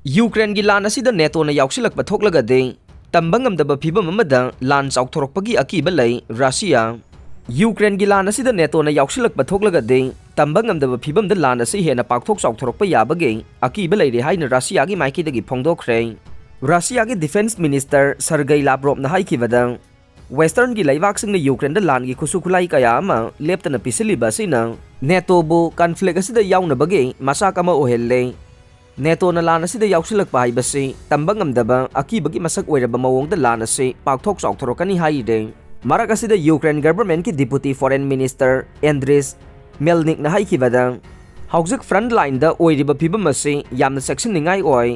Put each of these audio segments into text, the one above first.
Ukraine की लान असिद NATO ने याउसिलक पथोकलगदे तंबंगमदब फिबम अमदा लान चाउथोरकपगी अकीब लई रशिया यूक्रेन की लान असिद नेटो ने याउसिलक पथोकलगदे तंबंगमदब फिबम द लान असि हेना पाकथोक चाउथोरकप याबगे अकीब लईरे हाइना रशिया की माइकीदगी फोंदोखरे रशिया के डिफेंस मिनिस्टर सर्गेई लाव्रोव न हाइकिबदा वेस्टर्न की लैवाकसिंग यूक्रेन लान की खुसु खुलाई कया लेप्तना पिसिलिबा सिना नेटोबु कॉन्फ्लिक्ट असिद याउनबगे मसाक अमा ओहेल्ले नेटो लान असिद याउसिलकपा हाइबसे तंबंगमदबा अकीबगी मसक ओइरबा मवोंगदा लान असे पाकथोक चाउथोरकनी हाइदे मरक असिद यूक्रेन गवर्नमेंट की deputy foreign minister Andriy Melnyk न हाइकिबदा हौजिक फ्रंट लाइन दा ओइरिबा फिबम असे यामना सेक्शनिंगाई ओय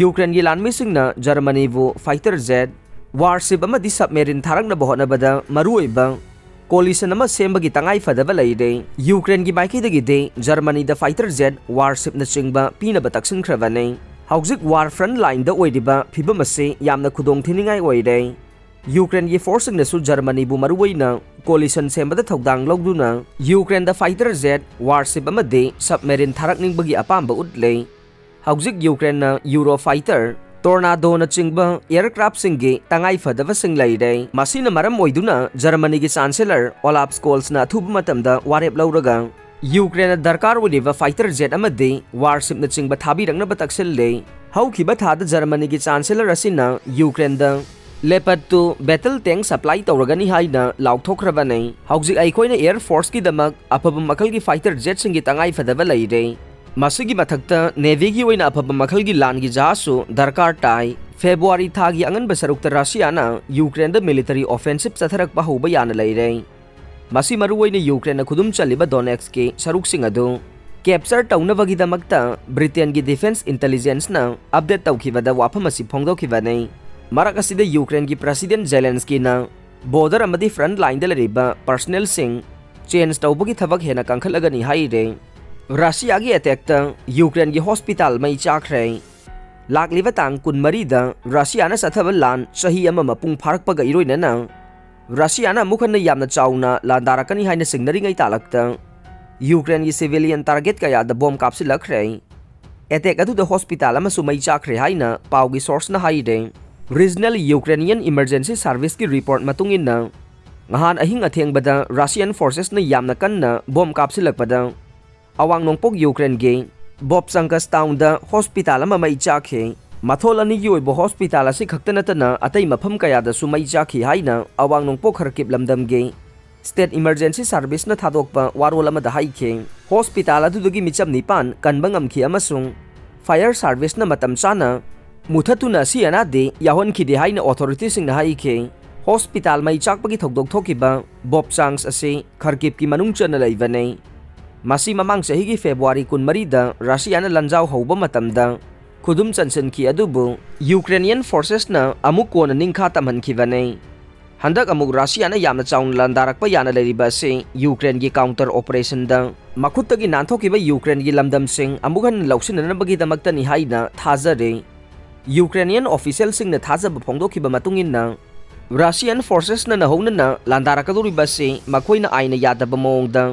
यूक्रेन की लानमीसिंगना जर्मनीबु फाइटर जेट वारशिप अमदी सबमेरिन थारकनबा होनबदा मरुओइबा कोलिशन अमा सेमबगी तंगाई फदबा लैदे यूक्रेन की माइकीदगिदे जर्मनी द फाइटर जेट वारशिप न चिंगबा पीनबा तक्सिनख्रबने हौजिक वार फ्रंट लाइन द ओइरिबा फिबम असे यामना खुदोंग थिनिंगाई ओइदे यूक्रेन की फोर्सिंगनसु जर्मनीबु मरुओइना कोलिशन सेमबदा थौदांग लौदुना यूक्रेन द फाइटर जेट वारशिप अमदे सबमेरिन थारकनिंगबगी अपाम्बा उट्ले हौजिक यूक्रेन यूरो फाइटर टोर्नाडो न चिंगबा एयरक्राफ्ट सिंगे तंगाई फदबा सिंग लैदे मसीना मरम ओइदुना जर्मनी की चांसलर ओलाफ स्कोल्स न अथुब मतमदा वारेप लौरगा यूक्रेन दरकार ओइरिबा फाइटर जेट अमदे वारशिप न चिंगबा थाबिरंगनबा तक्सिल्ले हौखिबा थाद जर्मनी की चांसलर असिना यूक्रेन द लेपर्ड 2 बैटल टैंक सप्लाई तौरगनी हाइना लाउथोखरबने हौजिक अइखोइना एयर फोर्स की दमक अफब मखल की फाइटर जेट सिंगी तंगाई फदबा लैदे मसिगी मथक्ता नेवी की ओइना अफब मखल की लान की जहाजसु दरकार ताई फेब्रुआरी थागी अंगनबा सरुक्ता रशियाना यूक्रेन द मिलिटरी ऑफेंसिव चथरकपा हौबा याना लैरे मसी मरुओइना यूक्रेन खुदुम चलिबा डोनेट्स्क के सरुकसिंग अदु कैप्चर तौनबगीदमक्ता ब्रिटेन की डिफेंस इंटेलिजेंस न अपडेट तौखिबदा वाफम असि फोंदोखिबने मरक असिदा यूक्रेन की प्रेसिडेंट जेलेंस्की न बॉर्डर अमदी फ्रंट लाइन द लरिबा पर्सनल सिंग चेंज तौबगी थबक हेना कंखलगनी हाइरे रशिया की अटैक यूक्रेन की हॉस्पिटल मई चाख्रे लाकलिबा तांग कुनमरीदा रशियाना सथब लान चही अमा मपुंग फारकपगा इरोइनना रशियाना मुखन यामना चाउना लांदारकनी हाइना सिंगनरिंगै तालक्ता यूक्रेन की सिविलियन टारगेट कयादा बॉम्ब कापसिलखरे अटैक अदुदा हॉस्पिटल अमा सुमई चाख्रे हाइना पाउगी सोर्स न हाइदे रीजनल यूक्रेनियन इमरजेंसी सर्विस की रिपोर्ट मतुंगिना nghan ahing athengबदा रशियन फोर्सेस न यामना कन्ना बॉम्ब कापसिलकपदा अवांग नोंगपोक यूक्रेन के बोप्संकस टाउन द हॉस्पिटल अमा मई चाखे मथोल अनी की ओइबो हॉस्पिटल असि खक्ता नतना अतै मफम कयादा सु मई चाखी हाइना अवांग नोंगपोक खरकिप लमदम गे स्टेट इमरजेंसी सर्विस न थादोकपा वारोल अमा द हाइखे हॉस्पिटल अदुदगी मिचम निपान कनबंगमखी अमसुंग फायर सर्विस न मतम चाना मुथतुना सि अनादे याहोनखिदे हाइना ऑथोरिटी सिंग न हाइखे हॉस्पिटल मई चाकपगी थौदोक थोकिबा बोप्सांग्स असे खरकिप की मनुंग चन लैबने मसी ममांग चही की फेब्रुआरी 14 दा रशियाना लंजाव हौबा मतमदा खुदुम चनसनखी अदुबु यूक्रेनियन फोर्सेस न अमुक कोन निंखा तमहनखिबने हंदक अमुक रशियाना यामना चाउन लंदारकपा याना लैरिबा से यूक्रेन की काउंटर ऑपरेशन दा मखुत्तगी नानथोकिबा यूक्रेन की लमदम सिंग अमुगन लौसिननबगी दमक्तनी हाइना थाजरे यूक्रेनियन ऑफिशियल सिंग न थाजब फोंदोखिबा मतुंगिना रशियन फोर्सेस न नहौनना लंदारकदोरिबा से मखोइना आइना यादबा मोंगदा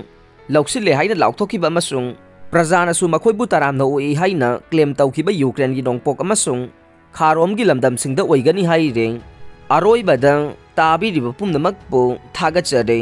लौसिले हाइना लाउथोखिबा अमसुंग प्रजानासु मखोइबु तरामना ओइ हाइना क्लेम तौखिबा यूक्रेन की नोंगपोक अमसुंग खारोमगी लमदमसिंगदा ओइगनी हाइरे अरोइबदा ताबिरिबा पुमनमकपु थागचरे।